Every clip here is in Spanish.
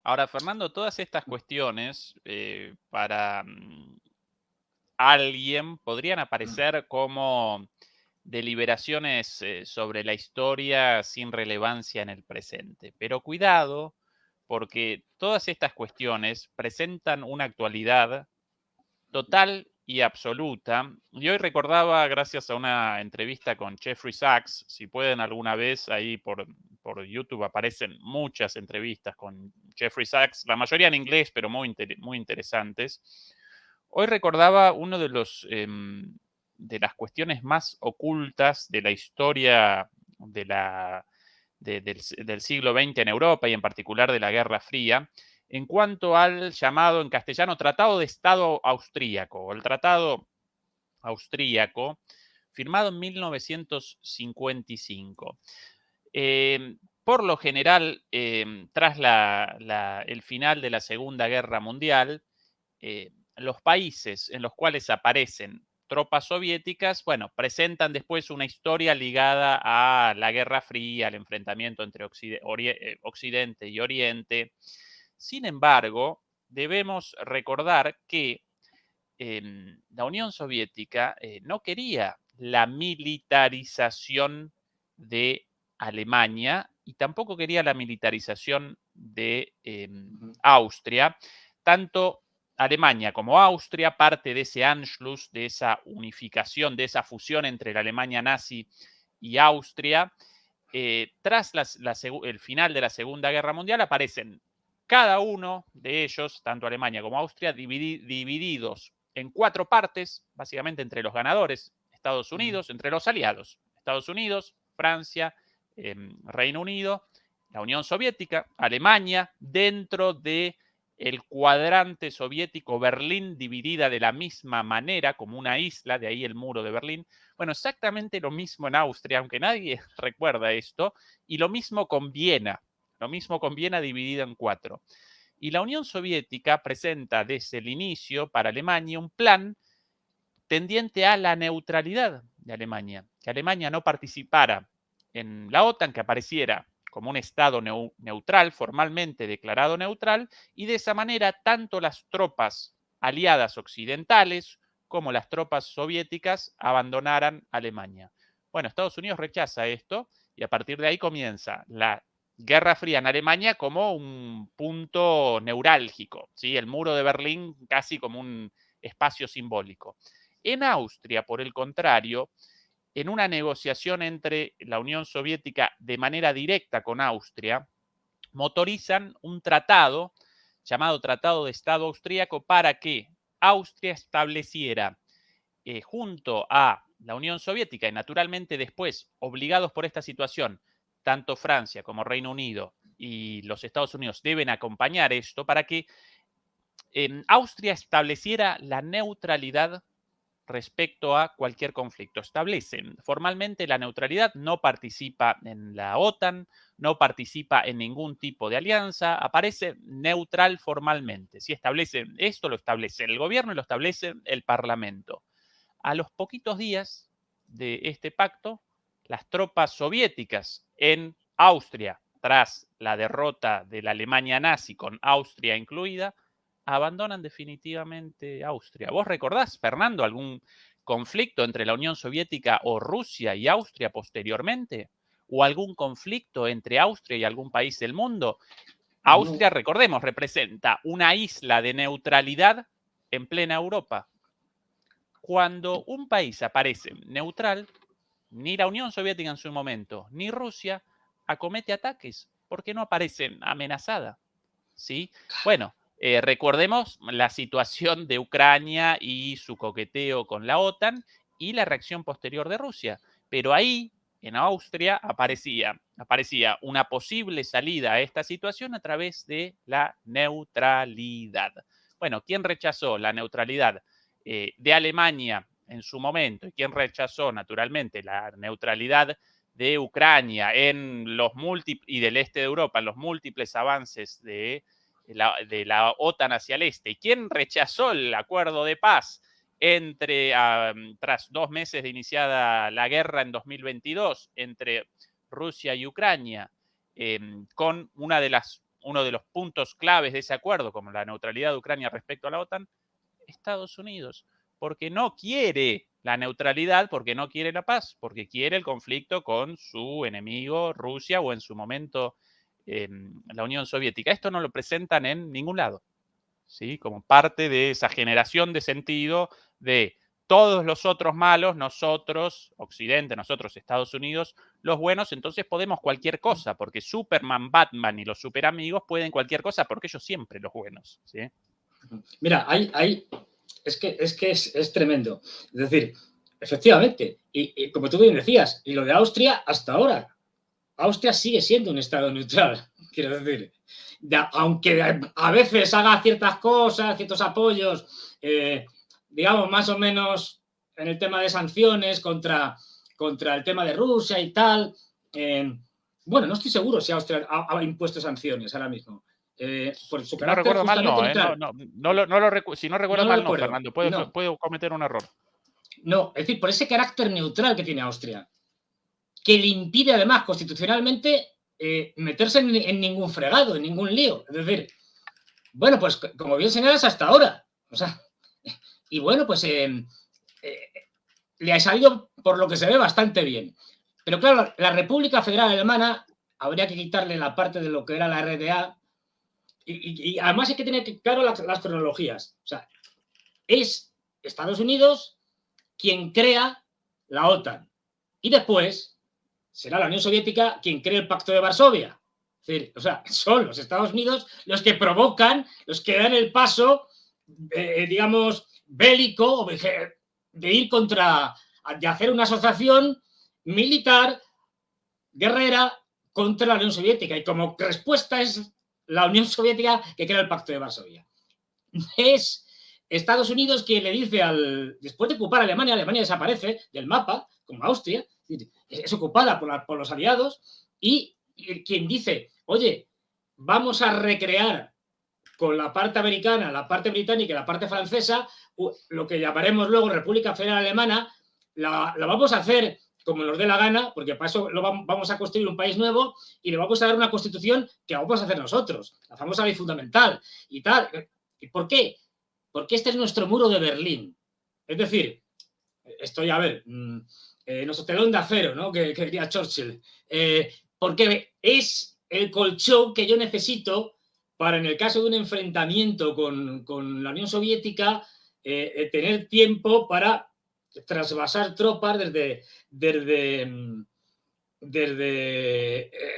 Ahora, Fernando, todas estas cuestiones para alguien podrían aparecer como deliberaciones sobre la historia sin relevancia en el presente. Pero cuidado, porque todas estas cuestiones presentan una actualidad total y absoluta. Y hoy recordaba, gracias a una entrevista con Jeffrey Sachs, si pueden alguna vez ahí por YouTube aparecen muchas entrevistas con Jeffrey Sachs, la mayoría en inglés, pero muy interesantes. Hoy recordaba uno de las cuestiones más ocultas de la historia de del siglo XX en Europa y en particular de la Guerra Fría, en cuanto al llamado en castellano Tratado de Estado Austríaco, o el Tratado Austríaco, firmado en 1955. Por lo general, tras el final de la Segunda Guerra Mundial, los países en los cuales aparecen tropas soviéticas, bueno, presentan después una historia ligada a la Guerra Fría, al enfrentamiento entre Occidente y Oriente. Sin embargo, debemos recordar que la Unión Soviética no quería la militarización de Alemania y tampoco quería la militarización de Austria. Tanto Alemania como Austria, parte de ese Anschluss, de esa unificación, de esa fusión entre la Alemania nazi y Austria, tras el final de la Segunda Guerra Mundial aparecen cada uno de ellos, tanto Alemania como Austria, divididos en 4 partes, básicamente entre los ganadores, Estados Unidos, entre los aliados, Estados Unidos, Francia, Reino Unido, la Unión Soviética, Alemania, dentro de el cuadrante soviético, Berlín dividida de la misma manera, como una isla, de ahí el muro de Berlín. Bueno, exactamente lo mismo en Austria, aunque nadie recuerda esto, y lo mismo con Viena dividida en 4. Y la Unión Soviética presenta desde el inicio para Alemania un plan tendiente a la neutralidad de Alemania, que Alemania no participara en la OTAN, que apareciera como un Estado neutral, formalmente declarado neutral, y de esa manera tanto las tropas aliadas occidentales como las tropas soviéticas abandonaran Alemania. Bueno, Estados Unidos rechaza esto y a partir de ahí comienza la Guerra Fría en Alemania como un punto neurálgico, ¿sí? El muro de Berlín casi como un espacio simbólico. En Austria, por el contrario, en una negociación entre la Unión Soviética de manera directa con Austria, motorizan un tratado llamado Tratado de Estado Austríaco para que Austria estableciera junto a la Unión Soviética y naturalmente después, obligados por esta situación, tanto Francia como Reino Unido y los Estados Unidos deben acompañar esto para que Austria estableciera la neutralidad respecto a cualquier conflicto. Establecen formalmente la neutralidad, no participa en la OTAN, no participa en ningún tipo de alianza, aparece neutral formalmente. Si establece esto, lo establece el gobierno y lo establece el Parlamento. A los poquitos días de este pacto, las tropas soviéticas en Austria, tras la derrota de la Alemania nazi con Austria incluida, abandonan definitivamente Austria. ¿Vos recordás, Fernando, algún conflicto entre la Unión Soviética o Rusia y Austria posteriormente? ¿O algún conflicto entre Austria y algún país del mundo? No, Austria, recordemos, representa una isla de neutralidad en plena Europa. Cuando un país aparece neutral, ni la Unión Soviética en su momento, ni Rusia acomete ataques porque no aparece amenazada. ¿Sí? Bueno, recordemos la situación de Ucrania y su coqueteo con la OTAN y la reacción posterior de Rusia. Pero ahí, en Austria, aparecía una posible salida a esta situación a través de la neutralidad. Bueno, ¿quién rechazó la neutralidad de Alemania en su momento y quién rechazó naturalmente la neutralidad de Ucrania en los y del este de Europa en los múltiples avances de la OTAN hacia el este? ¿Y quién rechazó el acuerdo de paz tras 2 meses de iniciada la guerra en 2022 entre Rusia y Ucrania, con uno de los puntos claves de ese acuerdo, como la neutralidad de Ucrania respecto a la OTAN, Estados Unidos, porque no quiere la neutralidad, porque no quiere la paz, porque quiere el conflicto con su enemigo Rusia o en su momento la Unión Soviética. Esto no lo presentan en ningún lado, ¿sí? Como parte de esa generación de sentido de todos los otros malos, nosotros, Occidente, nosotros, Estados Unidos, los buenos, entonces podemos cualquier cosa, porque Superman, Batman y los superamigos pueden cualquier cosa, porque ellos siempre los buenos, ¿sí? Mira, es que es tremendo. Es decir, efectivamente, y como tú bien decías, y lo de Austria hasta ahora, Austria sigue siendo un estado neutral, quiero decir. Aunque a veces haga ciertas cosas, ciertos apoyos, digamos, más o menos en el tema de sanciones contra el tema de Rusia y tal. Bueno, no estoy seguro si Austria ha impuesto sanciones ahora mismo. Por su Si no carácter recuerdo mal, justamente no, neutral. si no recuerdo No lo mal, no, recuerdo. Fernando, No. puedo cometer un error. No, es decir, por ese carácter neutral que tiene Austria, que le impide además constitucionalmente meterse en ningún fregado, en ningún lío. Es decir, bueno, pues como bien señalas hasta ahora. O sea, y bueno, pues le ha salido, por lo que se ve, bastante bien. Pero claro, la República Federal Alemana habría que quitarle la parte de lo que era la RDA y además hay que tener claro las cronologías. O sea, es Estados Unidos quien crea la OTAN y después será la Unión Soviética quien cree el Pacto de Varsovia. Es decir, o sea, son los Estados Unidos los que provocan, los que dan el paso, digamos, bélico de ir contra, de hacer una asociación militar guerrera contra la Unión Soviética. Y como respuesta es la Unión Soviética que crea el Pacto de Varsovia. Es Estados Unidos quien le dice después de ocupar Alemania, Alemania desaparece del mapa, como Austria, es ocupada por los aliados, y quien dice, oye, vamos a recrear con la parte americana, la parte británica y la parte francesa, lo que llamaremos luego República Federal Alemana, la vamos a hacer como nos dé la gana, porque para eso vamos a construir un país nuevo y le vamos a dar una constitución que vamos a hacer nosotros, la famosa ley fundamental y tal. ¿Y por qué? Porque este es nuestro muro de Berlín. Es decir, estoy a ver, nuestro telón de acero, ¿no? Que diría Churchill. Porque es el colchón que yo necesito para, en el caso de un enfrentamiento con la Unión Soviética, tener tiempo para trasvasar tropas desde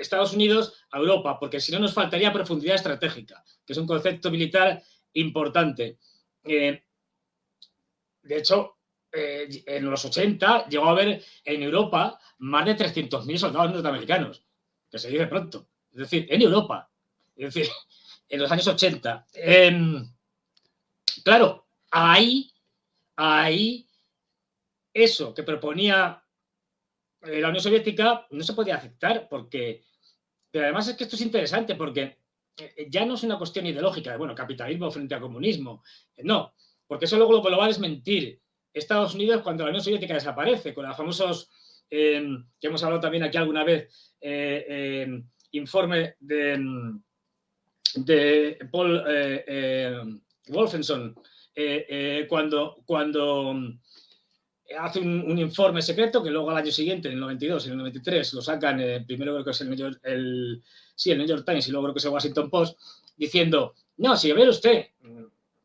Estados Unidos a Europa, porque si no nos faltaría profundidad estratégica, que es un concepto militar importante. De hecho, en los 80 llegó a haber en Europa más de 300.000 soldados norteamericanos, que se dice pronto. Es decir, en Europa. Es decir, en los años 80. Claro, ahí eso que proponía la Unión Soviética no se podía aceptar porque... Pero además es que esto es interesante porque ya no es una cuestión ideológica de, bueno, capitalismo frente a comunismo. No, porque eso luego lo va a desmentir Estados Unidos cuando la Unión Soviética desaparece, con los famosos, que hemos hablado también aquí alguna vez, informe de Paul Wolfenson, cuando hace un informe secreto que luego al año siguiente, en el 92 y en el 93, lo sacan, primero creo que es el New York Times y luego creo que es el Washington Post, diciendo, no, si a ver usted,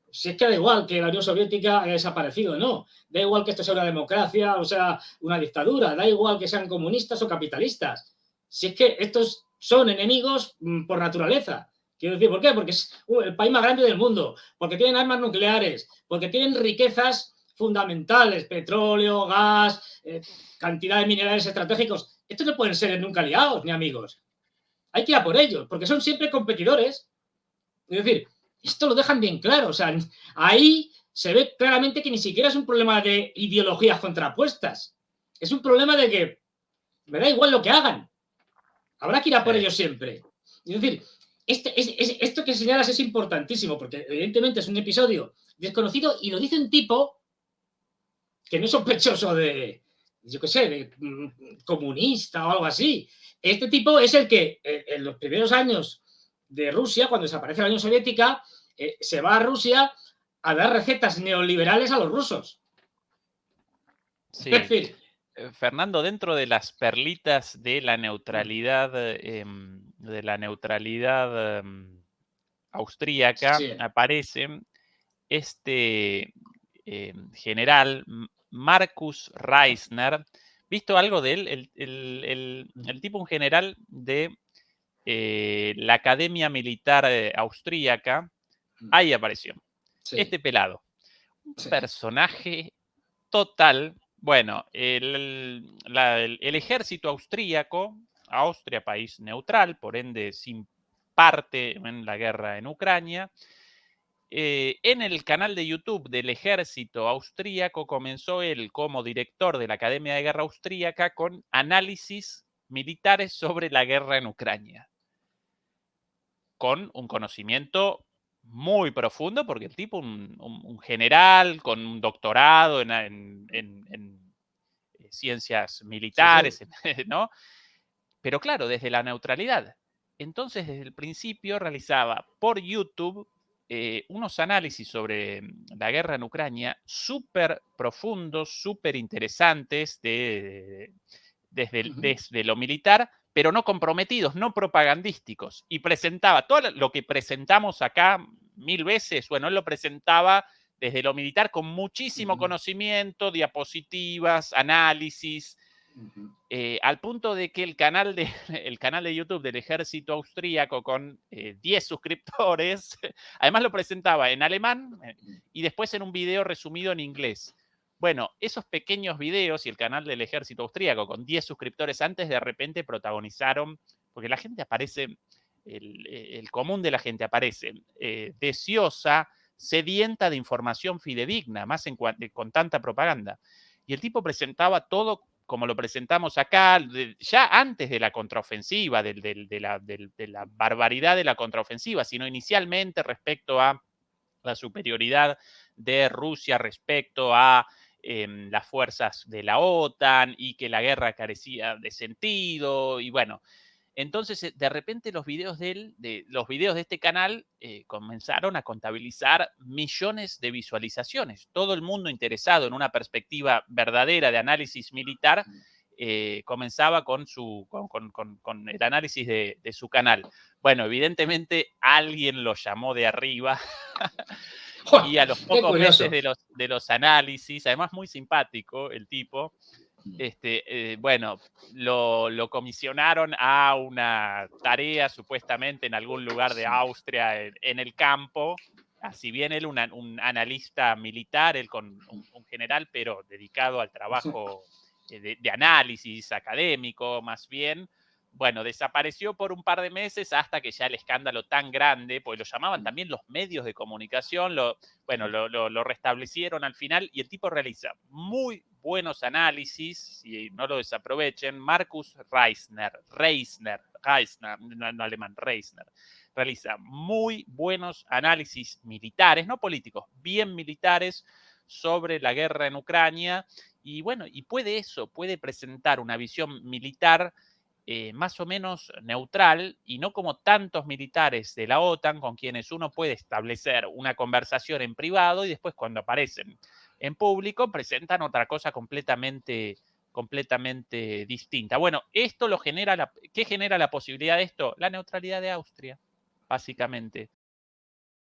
si es que da igual que la Unión Soviética haya desaparecido, no, da igual que esto sea una democracia o sea una dictadura, da igual que sean comunistas o capitalistas, si es que estos son enemigos por naturaleza. Quiero decir, ¿por qué? Porque es el país más grande del mundo, porque tienen armas nucleares, porque tienen riquezas fundamentales, petróleo, gas, cantidad de minerales estratégicos. Estos no pueden ser nunca aliados ni amigos. Hay que ir a por ellos, porque son siempre competidores. Es decir, esto lo dejan bien claro. O sea, ahí se ve claramente que ni siquiera es un problema de ideologías contrapuestas. Es un problema de que me da igual lo que hagan. Habrá que ir a por ellos siempre. Es decir, esto que señalas es importantísimo, porque evidentemente es un episodio desconocido y lo dice un tipo que no es sospechoso de, yo qué sé, de comunista o algo así. Este tipo es el que en los primeros años de Rusia, cuando desaparece la Unión Soviética, se va a Rusia a dar recetas neoliberales a los rusos. Sí. Es decir, Fernando, dentro de las perlitas de la neutralidad, austríaca, sí. aparece este general Marcus Reisner. ¿Visto algo de él? El tipo, un general de la Academia Militar Austríaca, ahí apareció. Sí, Este pelado, un sí. personaje total. Bueno, el ejército austríaco, Austria, país neutral, por ende sin parte en la guerra en Ucrania, en el canal de YouTube del ejército austríaco comenzó él como director de la Academia de Guerra Austríaca con análisis militares sobre la guerra en Ucrania, con un conocimiento muy profundo, porque el tipo, un general con un doctorado en ciencias militares, Sí, ¿no? Pero claro, desde la neutralidad. Entonces, desde el principio realizaba por YouTube unos análisis sobre la guerra en Ucrania súper profundos, súper interesantes, desde lo militar, pero no comprometidos, no propagandísticos. Y presentaba todo lo que presentamos acá 1000 veces, bueno, él lo presentaba desde lo militar con muchísimo conocimiento, diapositivas, análisis, al punto de que el canal de YouTube del ejército austríaco con 10 suscriptores, además lo presentaba en alemán y después en un video resumido en inglés. Bueno, esos pequeños videos y el canal del ejército austríaco con 10 suscriptores antes de repente protagonizaron, porque la gente aparece, el común de la gente aparece deseosa, sedienta de información fidedigna, más con tanta propaganda. Y el tipo presentaba todo como lo presentamos acá, ya antes de la contraofensiva, de la barbaridad de la contraofensiva, sino inicialmente respecto a la superioridad de Rusia respecto a las fuerzas de la OTAN y que la guerra carecía de sentido. Y bueno, entonces de repente los videos los videos de este canal comenzaron a contabilizar millones de visualizaciones. Todo el mundo interesado en una perspectiva verdadera de análisis militar comenzaba con el análisis de su canal. Bueno, evidentemente alguien lo llamó de arriba y a los qué pocos meses curioso. de los análisis, además muy simpático el tipo, bueno, lo comisionaron a una tarea supuestamente en algún lugar de Austria en el campo. Si bien él un analista militar, él con un general, pero dedicado al trabajo de análisis académico más bien. Bueno, desapareció por un par de meses hasta que ya el escándalo tan grande, pues lo llamaban también los medios de comunicación, lo restablecieron al final y el tipo realiza muy buenos análisis, y no lo desaprovechen. Marcus Reisner, no alemán, Reisner, realiza muy buenos análisis militares, no políticos, bien militares sobre la guerra en Ucrania. Y bueno, y puede presentar una visión militar más o menos neutral y no como tantos militares de la OTAN con quienes uno puede establecer una conversación en privado y después cuando aparecen en público presentan otra cosa completamente distinta. Bueno, esto ¿qué genera la posibilidad de esto? La neutralidad de Austria, básicamente.